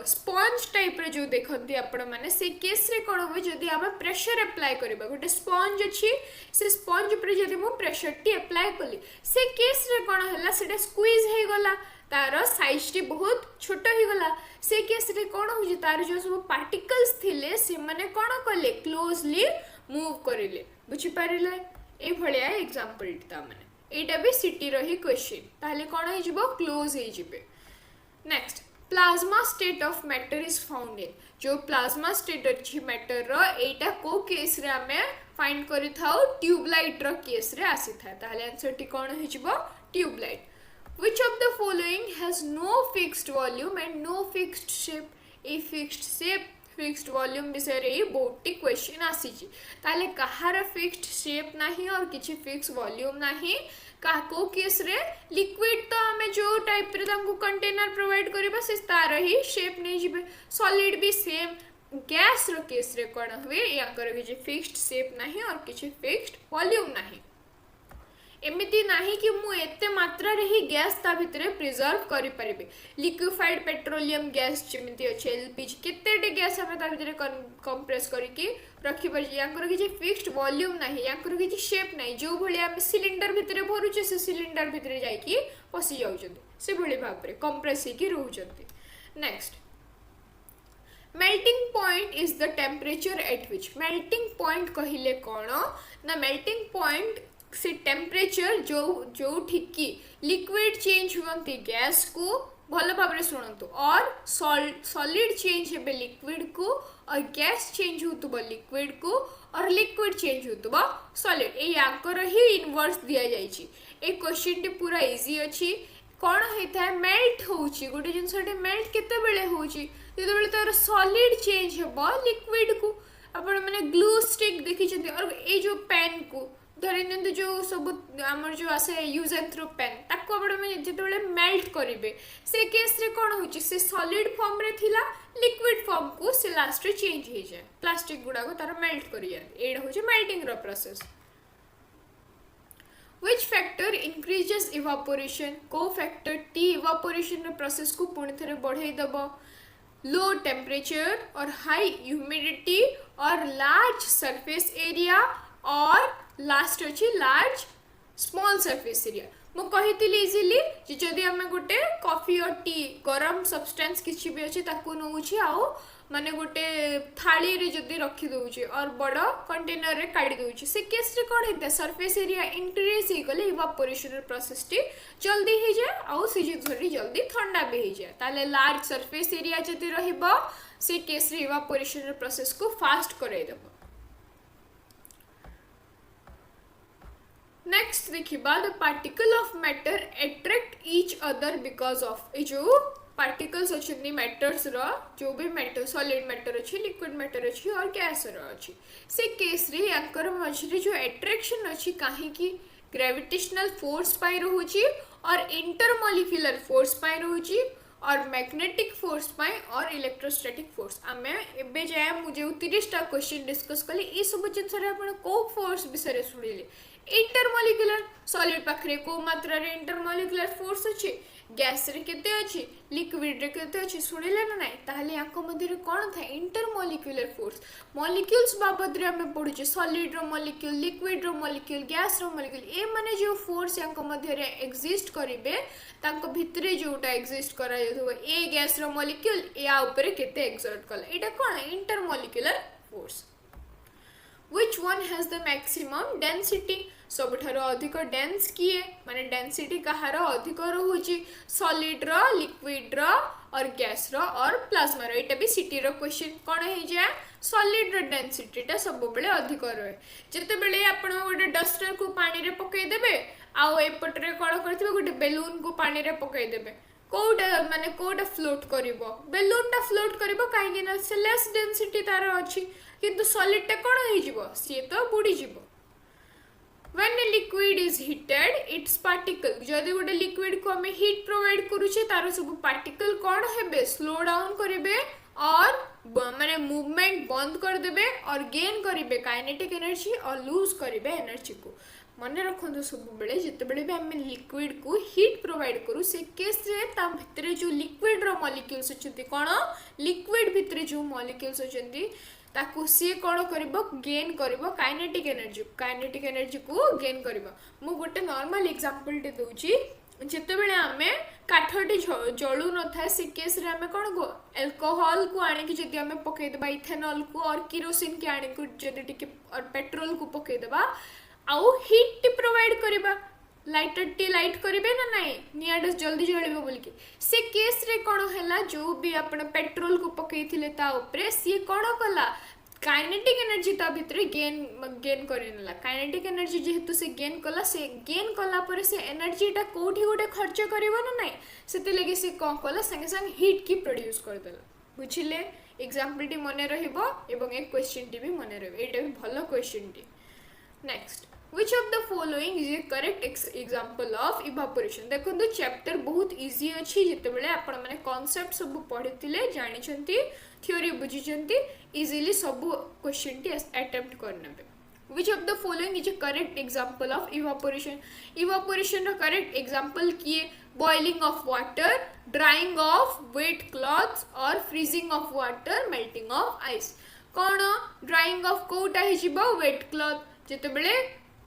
स्पंज टाइप जो देखते आपण मैंने से केस रे कौन हुए जदि आम प्रेशर अप्लाई करवा गोटे स्पंज अच्छी से स्पंज पर जदि मु प्रेशर टी अप्लाई कली से केस रे कौन है से स्क्वीज हो गला तार साइज टी बहुत छोट हो गला से केस रे कौन हो तार जो सब पार्टिकल्स थिले से माने कौन कले क्लोजली मूव करिले बुझी पारिले ए भलिया एग्जांपल ता माने एटा भी सिटी रही क्वेश्चन ताले कौन हो जिवो क्लोज हो जिवे next plasma state of matter is found in जो प्लाज्मा स्टेट अच्छी मैटर रो एटा को केस रे हमें फाइंड करि थाउ ट्यूबलाइट रो केस रे आसी था ताले आंसर टी कौन हो जिवो tubelight Which of the following has no fixed volume and no fixed shape? A fixed shape, fixed volume विषय रे बहुत टी क्वेश्चन आसीची ताले कहार फिक्स्ड शेप नाही और किछि फिक्स वॉल्यूम नाही काको केस रे लिक्विड तो हमें जो टाइप रे तांको कंटेनर प्रोवाइड करबा से तार ही शेप नै जिबे सॉलिड भी सेम गैस रो केस रे कोन हुए याकर किछि फिक्स्ड शेप नाही और किछि फिक्स्ड वॉल्यूम नाही एमिति नाही कि मु एते मात्रा रे ही गैस ता भितरे प्रिजर्व करि परिबे लिक्विफाइड पेट्रोलियम गैस जेमिति अछि एलपीजी केतेटे गैस हम ता भितरे कंप्रेस करिकि रखि परछि याकर कि फिक्स्ड वॉल्यूम नाही याकर कि शेप नाही जो भली हम सिलिंडर भितरे भरुचे से सिलिंडर भितरे जाई कि पसि जाउछन्ती से भली भाव रे कंप्रेस ही कि रहउछन्ती next melting point is the temperature at which melting point कहिले कोन ना मेल्टिंग पॉइंट से टेम्परेचर जो ठिकी लिक्विड चेंज हुवंती गैस को भल भाव शुणु और सॉलिड चेंज हे लिक्विड को और गैस चेंज होतुबो लिक्विड को और लिक्विड चेंज होतुबो सॉलिड ए याकर ही इनवर्स दिया जायछि ए क्वेश्चन टी पूरा इजी अछि कोन होता है मेल्ट होउछि गोटे जिनसटे मेल्ट केते बेले होउछि जेते बेले तार सॉलिड चेंज हेबो लिक्विड को आपण माने ग्लू स्टिक देखि छथि और ए जो पेन को धरते जो सब आमर जो आसे यूज एंड थ्रो पेन ताको आपण में जेते मेल्ट करिवे से केस रे कोन होची से सॉलिड फॉर्म रे थिला लिक्विड फॉर्म को से लास्ट रे चेंज हे जाय प्लास्टिक गुडा को तार मेल्ट करिया एड होची मेल्टिंग रो process which factor increases evaporation को फैक्टर टी evaporation रो प्रोसेस को पुणी थरे बढ़ाई दबो लो टेम्परेचर और हाई ह्यूमिडिटी और लार्ज सरफेस एरिया और लास्ट अच्छी लार्ज स्मॉल सरफेस एरिया मु कहितली इजीली जे जदी हमें गोटे कॉफी और टी गरम सब्सटेंस किछि भी अछि ताकू नउछि आउ माने गोटे थाली रे जदी रखि दउछि और बड़ कंटेनर रे काढी दउछि से केस रे कोन हेते सरफेस एरिया इंक्रीज हे गले इवापोरेशन प्रोसेस टी जल्दी हे जाय आउ सिजन जल्दी जल्दी ठंडा भी हे जाय ताले लार्ज सरफेस एरिया जदी रहिबो से केस रे इवापोरेशन प्रोसेस को फास्ट कराई देबो नेक्स्ट देखिबा the particle of matter attract each other because of a जो पार्टिकल्स अच्छी मैटर्स रो जो भी मैटर सॉलिड मैटर अच्छी लिक्विड मैटर अच्छी और गैस अच्छी से केस रे यांकर मझे जो एट्रैक्शन अच्छी कहीं ग्रेविटेशनल फोर्स पाई रोची और इंटरमॉलिक्यूलर फोर्स पाई रोची और मैग्नेटिक फोर्स पाई और इलेक्ट्रोस्टैटिक फोर्स आम एबे जाए मुझे 30टा क्वेश्चन डिस्कस कली ये सब जिन को फोर्स विषय शुणिले इंटरमॉलिक्यूलर सॉलिड पाखरे को मात्रा रे इंटरमॉलिक्यूलर फोर्स अच्छी गैस रे केते अच्छी लिक्विड रे केते अच्छी शुणिले ना नाई ताहले याको मध्य कौन था इंटरमॉलिक्यूलर फोर्स मॉलिक्यूल्स बाबद रे हमें पढ़ुचे सॉलिड रो मॉलिक्यूल लिक्विड रो मॉलिक्यूल गैस रो मॉलिक्यूल ए माने जो फोर्स याको मध्य रे एग्जिस्ट करिवे तांको भितरे जोटा एग्जिस्ट करा जाथो ए गैस रो मॉलिक्यूल या ऊपर केते एक्सर्ट कला एटा कोन intermolecular force which one has the maximum density सबठारो अधिक डेंस किए माने डेंसिटी कहार अधिक रहुची सॉलिड रो लिक्विड रो और गैस रो और प्लाज्मा रो एटा भी सिटी रो क्वेश्चन कोन हे जाय सॉलिड रो डेंसिटी टा सब बेले अधिक रहे जते बेले आपण गोटे डस्टर को पानी रे पकई देबे आ एपट रे कोन करथिबे गोटे बेलून को पानी रे पकई देबे कोटा माने कोटा फ्लोट करिवो बेलून टा फ्लोट करिवो काहे ना से लेस डेंसिटी तार अछि किंतु सॉलिड टा कोन हे जिवो सी तो बुडी जिवो when a liquid is heated its particle जदि गोटे लिक्विड को हमें हीट प्रोवाइड करूचे तार सब पार्टिकल कोन हेबे स्लो डाउन करिवे और माने मूवमेंट बंद कर देबे और गेन करिवे काइनेटिक एनर्जी और लूज करिवे एनर्जी को मन रखु सब बेले जिते बेले भी आम लिक्विड को हीट प्रोवाइड करूँ से केस रे ता भितरे जो लिक्विड रो मॉलिक्यूल्स अच्छे कौन लिक्विड भितरे जो मॉलिक्यूल्स अच्छे ताकू सी कौन कर गेन कर काइनेटिक एनर्जी को गेन कर मु गोटे नॉर्मल एग्जांपल टे दूची जिते बेले आमे काठटी जलू न था से केस रे आमे कौन को अल्कोहल को आने की जदी आमे पकई देबा इथेनॉल को और केरोसिन के आने को जदी टिके और पेट्रोल को पकई देबा आउ हीट प्रोवाइड करबा लाइटर टी लाइट करिवे ना नहीं नियाड जल्दी जळिबो बोलके से केस रे कोन हैला जो भी आपण पेट्रोल को पकईथिले ता ऊपर सी कोन कला काइनेटिक एनर्जी ता भितर गेन करिनला काइनेटिक एनर्जी जेहेतु से गेन कला पर से एनर्जी टा कोठी गोटे खर्च करबो ना नहीं सेते लगे से कोन कला संगे संग हीट की प्रोड्यूस कर देला बुझिले एग्जांपल टी मने रहिबो एवं एक क्वेश्चन टी भी मने रहबे एटा भी भलो question T next which of the following is a correct example of evaporation देखो तो चैप्टर बहुत इजी अच्छी जिते बेले आपण माने कांसेप्ट सब पढ़िथिले जानि छंती थ्योरी बुझी छंती इजीली सब क्वेश्चन टी अटेम्प्ट करनेबे which of the following is a correct example of evaporation रो करेक्ट एग्जांपल किए boiling of water drying of wet cloths or freezing of water melting of ice कोन ड्राइंग ऑफ कोटा हे जिवो wet cloth जिते बेले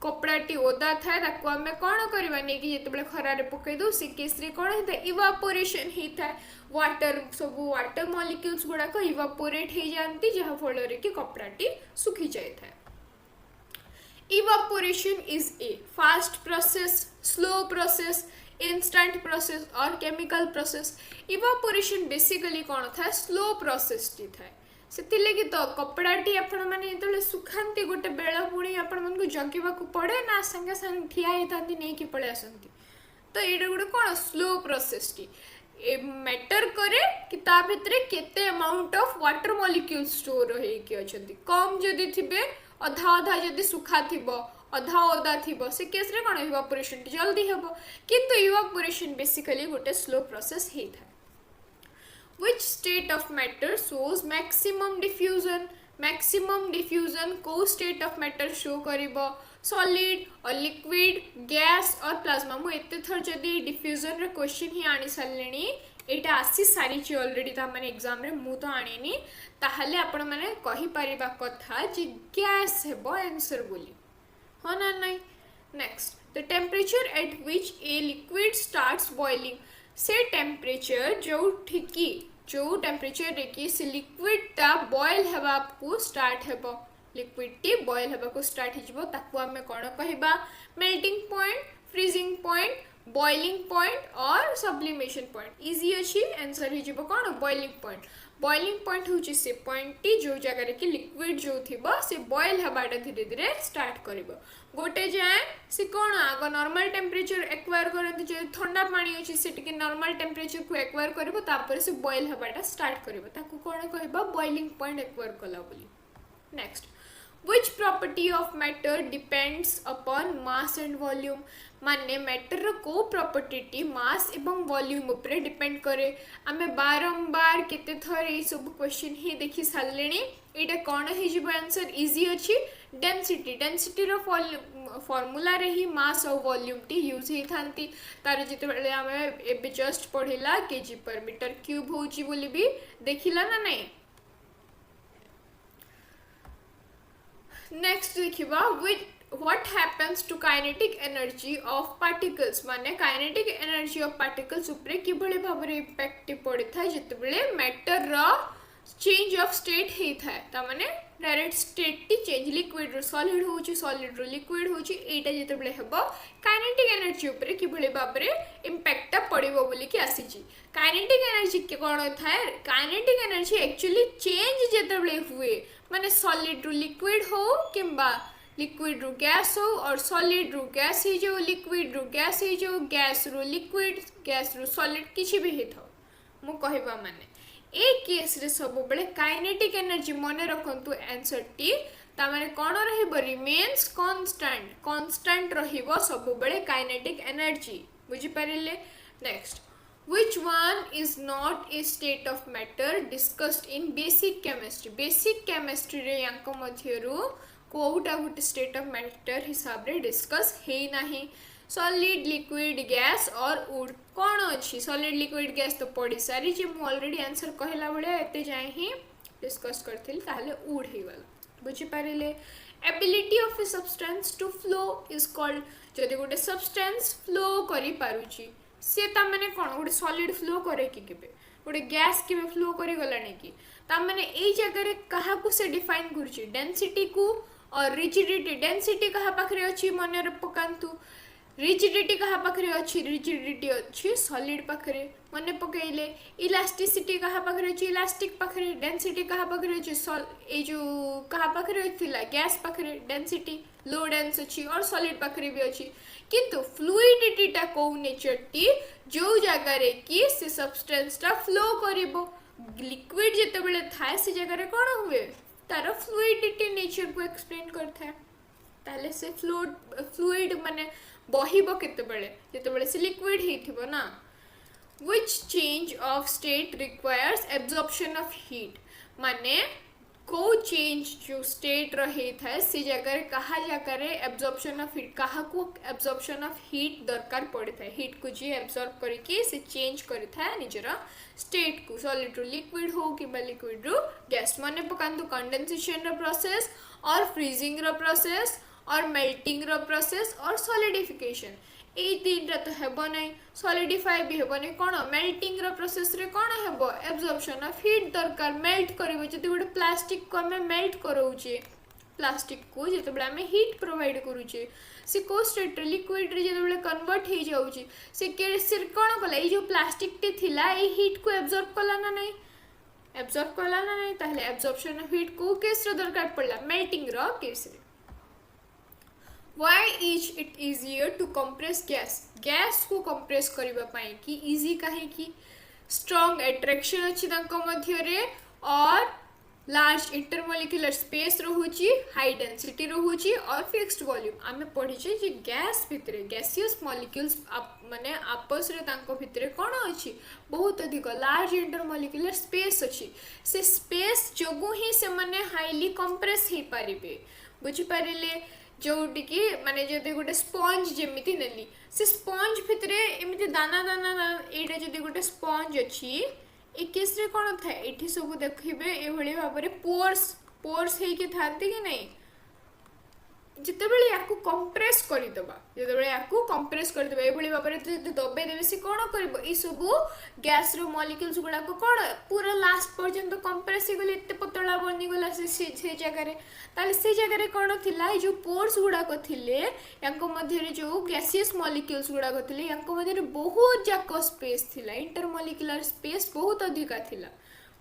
कपड़ाटी ओदा था ताको आमे कोन करबा नै कि जते बेले खरा रे पकई दो से केस रे कोन हेता इवापोरेशन हेता वाटर सब वाटर मॉलिक्यूल्स गुडा को इवापोरेट हे जानती जहा फल रे कि कपड़ाटी सुखी जाय था evaporation is a fast process slow process instant process और केमिकल प्रोसेस इवापोरेशन बेसिकली कोन था स्लो प्रोसेस टी था से लगी तो कपड़ाटी आपण माने जेतले सुखांती गोटे बेला पुणी आपण मन को जगिबा को पड़े ना संगे संग ठिया हेतांती नै कि पळे आसंती तो एडा गुडे कोन स्लो प्रोसेस टी ए मैटर करे कि ता भितरे केते amount of water molecules store रहे कि अछंती कम जदी थिबे अधा अधा जदी सुखा थिबो अधा ओदा थिबो से केस रे कोन इवापोरेशन टी जल्दी हेबो किंतु इवापोरेशन बेसिकली गोटे स्लो प्रोसेस हेता Which state of matter shows maximum diffusion? Maximum diffusion को state of matter show करिबो solid और liquid, gas और plasma मु एते थर जदी diffusion रे क्वेश्चन ही आनी सालेनी एटा आसी सारी ची ऑलरेडी ता माने एग्जाम रे मु तो आनेनी ताहले आपण माने कहि परिबा कथा जे gas हेबो आंसर बोली हो ना नहीं next the temperature at which a liquid starts boiling से टेम्परेचर जो टेम्परेचर रे कि से लिक्विड टा बॉयल हेबा को स्टार्ट हेबो लिक्विड टी बॉयल हेबा को स्टार्ट हिजबो ताकू हमें कोन कहबा melting point freezing point boiling point और सब्लिमेशन पॉइंट इजी अछि आंसर हिजबो कोन बॉइलिंग पॉइंट होची से पॉइंट टी जो जगह रे कि लिक्विड जो थिबो से बॉयल हेबाटा धीरे धीरे स्टार्ट करबो गोटे जाए सी कौन आग नॉर्मल टेम्परेचर एक्वायर करते जो ठंडा पानी अच्छी से नॉर्मल टेम्परेचर को एक्वायर कर से बॉयल हवाटा स्टार्ट कर कौन कह बॉइलिंग पॉइंट एक्वायर कला बोली। Next which property of matter depends upon mass and volume माने मैटर रो को प्रॉपर्टी मास एवं वॉल्यूम ऊपर डिपेंड करे। आमे बारंबार केते थर ए सब क्वेश्चन ही देखि सारलेनी एटा कोन हे जिवो आंसर इजी अछि डेंसिटी रो फॉर्मूला रे ही मास और वॉल्यूम टी यूज ही थांती तार जिते बेले आमे एबे जस्ट पढिला केजी पर मीटर क्यूब होची बोली भी देखिला ना नहीं। नेक्स्ट देखिबा what happens to kinetic energy of particles माने kinetic energy of particles ऊपर किभଳି भाबरे इम्पैक्ट पड़ी था जते बेले मैटर रो चेंज ऑफ स्टेट हे था ता माने डायरेक्ट स्टेट टी चेंज लिक्विड रो सॉलिड होची सॉलिड रो लिक्विड होची एटा जते बेले हेबो काइनेटिक एनर्जी ऊपर किभଳି भाबरे इम्पैक्ट पड़िबो बोली कि आसी छी। काइनेटिक एनर्जी के कोन थाए काइनेटिक एनर्जी एक्चुअली चेंज जते बेले हुए माने सॉलिड रू लिक्विड हो किंबा लिक्विड रू गैस हो और सॉलिड रू गैस ही जो लिक्विड रू गैस ही जो गैस रू लिक्विड गैस रू सॉलिड किछि भी हे थो मु कहबा माने ए केस रे सब बेले काइनेटिक एनर्जी मने रखंतु आंसर टी ता माने कोन रहइबो रिमेन्स कांस्टेंट रहइबो सब बेले काइनेटिक एनर्जी बुझि परिले। Next which one is not a state of matter discussed in basic chemistry रे यांको मध्यरु कोउटा गुट स्टेट ऑफ मैटर हिसाब रे डिस्कस हे नाही। सॉलिड लिक्विड गैस और वुड कोन अछि सॉलिड लिक्विड गैस तो पड़ी सारी जे मु ऑलरेडी आंसर कहला बळे एते जाय ही डिस्कस करथिल ताले वुड हे वाला बुझि पारिले। Ability of a substance to flow is called जदि गुटे सब्सटेंस फ्लो करि पारुची से ता माने कोन गोटे सॉलिड फ्लो करे कि केबे गोटे गैस केबे फ्लो करि गलानी कि ता माने एई जगह रे कहा को से डिफाइन करछि डेंसिटी को और रिजिडिटी। डेंसिटी कहा पाखरे अछि मने पकांतु रिजिडिटी कहा पाखरे अछि रिजिडिटी अछि सॉलिड पाखरे मने पकेइले। इलास्टिसिटी कहा पाखरे अछि इलास्टिक पाखरे डेंसिटी कहा पाखरे अछि ए जो कहा पाखरे थिला गैस पाखरे डेंसिटी लो डेंस अछि और सॉलिड पाखरे भी अछि किंतु फ्लूइडिटी टा को नेचर टी जो जगह रे कि से सब्सटेंस टा फ्लो करिवो लिक्विड जते बेले थाए से जगह रे कोन हुए तार फ्लूइडिटी नेचर को एक्सप्लेन करथा ताले से फ्लूइड माने बहिबो केते बेले जते बेले से लिक्विड हेथिबो ना। which change of state requires absorption of heat माने को चेंज जो स्टेट रहे था से जगह कहा जाकर एब्जॉर्प्शन ऑफ हीट कहा को एब्जॉर्प्शन ऑफ हीट दरकार पड़े था हीट को जी एब्जॉर्ब करके से चेंज करि था निजर स्टेट को सॉलिड रू लिक्विड हो कि लिक्विड रू गैस माने पकांतु कंडेंसेशन रो प्रोसेस और फ्रीजिंग रो प्रोसेस और मेल्टिंग रो प्रोसेस और सॉलिडिफिकेशन ए तीनटा तो हेबो नै सॉलिडिफाई भी हेबो नै कोन मेल्टिंग रो प्रोसेस रे कोन हेबो एब्जॉर्प्शन ऑफ हीट दरकार मेल्ट करबो जति गोटे प्लास्टिक को हमें मेल्ट करौचे प्लास्टिक को जते बेला हमें हीट प्रोवाइड करूचे से को स्टेट लिक्विड रे जते बेला कन्वर्ट हे जाउची से के सिर कोन कला ए जो प्लास्टिक टे थिला ए हीट को एब्जॉर्ब कला ना नै एब्जॉर्ब कला ना नै ताहले एब्जॉर्प्शन ऑफ हीट को केस रे दरकार पड़ला मेल्टिंग रो केस रे। Why is it easier to compress gas? Gas को compress करिबा पाई कि easy काहे कि strong attraction अछि तांको मध्य रे और large intermolecular space रहुची high density रहुची और fixed volume आमे पढी छै जे गैस भितरे gaseous molecules माने आपस रे तांको भितरे कोन अछि बहुत अधिक large intermolecular space अछि से space जोगु ही से माने highly compress हे पारिबे बुझि पारिले जोटी कि माने जदि गोटे स्पंज जेमिति नेली से स्पंज भितरे एमिति दाना दाना एटा जदि गोटे स्पंज अछि ए केस रे कोन थाए एठी सब देखिबे ए भली भाबरे पोर्स हे कि थांती कि नै जिते बेले याकू कंप्रेस करि दबा जते बेले याकू कंप्रेस करि दबा ए भली भाबरे दबे देबे से कोन करबो ई सब गैस रो मॉलिक्यूल्स गुडा को कोन पूरा लास्ट पर्यंत कंप्रेस हे गले एते पतला बनि गला से जगह रे ताले से जगह रे कोन थिला ए जो पोर्स गुडा को थिले यांको मध्य रे जो गैसियस मॉलिक्यूल्स गुडा को थिले यांको मध्य रे बहुत जाको स्पेस थिला इंटरमॉलिक्यूलर स्पेस बहुत अधिक थिला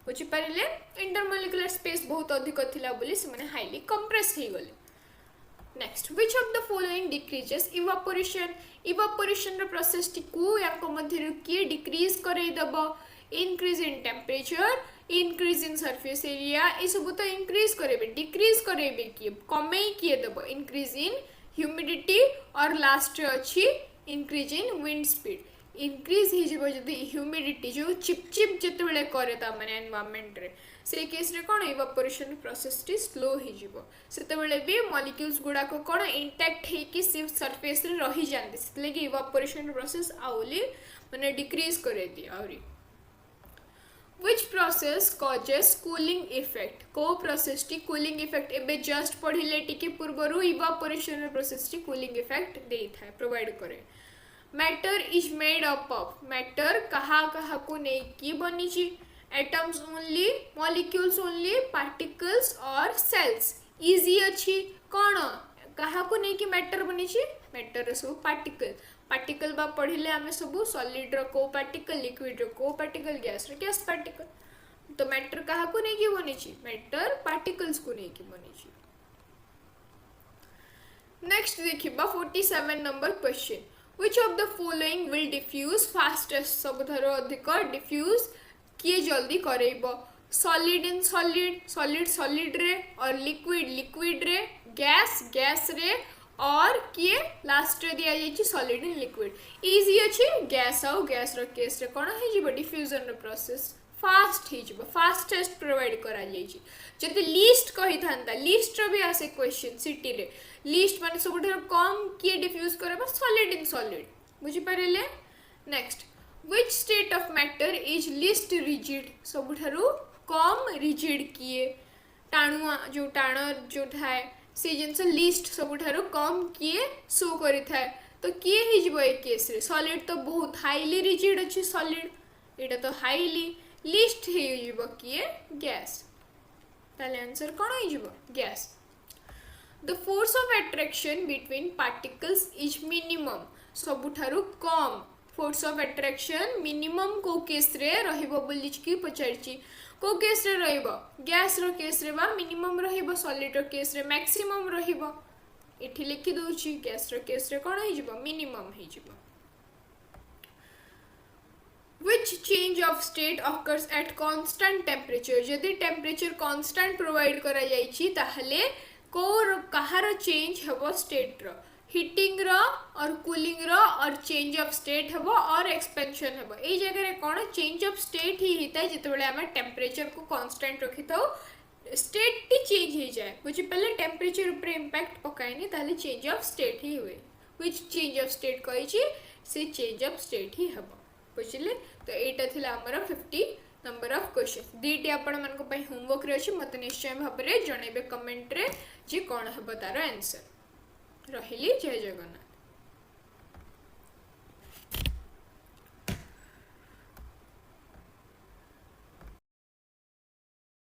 बुझि पारिले इंटरमॉलिक्यूलर स्पेस बहुत अधिक थिला बोली से माने हाईली कंप्रेस हे गले। Next which of the following decreases evaporation evaporation रो प्रोसेस टी को याको मध्यरु किए डिक्रीज करे दबो increase in temperature increase in surface area ये सब तो इंक्रीज करेबे डिक्रीज करेबे किए कमे किए दबो इंक्रीज इन ह्यूमिडिटी और लास्ट अच्छी increase in wind speed increase हो जदि ह्यूमिडिटी जो चिपचिप जिते बेले करे ता माने एनवायरनमेंट रे से केस रे कोन इवापोरेशन प्रोसेस टी स्लो हो जिवो सेते बेले भी मॉलिक्यूल्स गुडा को कोन इंटैक्ट हे कि सिर्फ सरफेस रे रही जांदी सेले कि इवापोरेशन प्रोसेस आउली माने डिक्रीज करे दी आउरी which process causes cooling effect को process टी cooling effect एबे just पढ़िले टिके पूर्वरु evaporation process T cooling effect देता है provide करे matter is made up of matter कहा को नहीं की बनी ची atoms only molecules only particles or cells easy अच्छी कौन कहा को नहीं कि matter बनी ची matter सब पार्टिकल बा पढ़िले आमे सब सॉलिड रो को पार्टिकल लिक्विड रो को पार्टिकल गैस पार्टिकल तो मैटर कहा को नहीं की बनी ची मैटर पार्टिकल्स को नहीं की बनी ची नेक्स्ट देखिबा 47 number question which of the following will diffuse fastest सबथरो अधिक डिफ्यूज किए जल्दी करेइबो सॉलिड इन सॉलिड रे और लिक्विड रे गैस रे और किए लास्ट रे दिया जाइछि सॉलिड इन लिक्विड इजी अछि गैस आउ गैस रो केस रे कोन हे जिवो डिफ्यूजन रो प्रोसेस फास्ट हे जिवो फास्टेस्ट प्रोवाइड करा जाइछि जति लीस्ट कहि थांता लीस्ट रो भी आसे क्वेश्चन सिटी रे लीस्ट माने सबठर कम किए डिफ्यूज करबा सॉलिड इन सॉलिड बुझि पारेले next which state of matter is least rigid सबठर कम रिजिड किए टाणुआ जो थाए से जिनस लिस्ट सबुठारु कम किए शो करि थाए तो किए हे जिवो ए केस रे सॉलिड तो बहुत हाईली रिजिड अछि सॉलिड एटा तो हाईली लिस्ट हे जिवो किए गैस ताले आंसर कोन हे जिवो gas the force of attraction between particles is minimum सबुठारु कम फोर्स ऑफ अट्रैक्शन मिनिमम को केस रे रहिबो बोली कि पचारची को केस रे रहिबो गैस रो केस रे बा मिनिमम रहिबो सॉलिड रो केस रे मैक्सिमम रहिबो एठी लिखि दोछि गैस रो केस रे कोन हे जिवो मिनिमम हे जिवो which change of state occurs at constant temperature यदि टेम्परेचर कांस्टेंट प्रोवाइड करा जाइछि ताहले को कहार चेंज हबो स्टेट रो हीटिंग रो और कूलिंग रो और चेंज ऑफ स्टेट हबो और एक्सपेंशन हबो ए जगह रे कोन चेंज ऑफ स्टेट ही हिता जते बेले हम टेम्परेचर को कांस्टेंट रखितो स्टेट टी चेंज हो जाए बुझि पहले टेम्परेचर ऊपर इंपैक्ट पकाइनी ताले चेंज ऑफ स्टेट ही हुए व्हिच चेंज ऑफ स्टेट कहि छी से चेंज ऑफ स्टेट ही हबो बुझिले तो एटा थिला हमर 50 नंबर ऑफ क्वेश्चन दीटी आपण मन को पई होमवर्क रे अछि मते निश्चय भाबरे जणेबे कमेंट रे जे कोन हबो तार आंसर रहिली जय जगन्नाथ।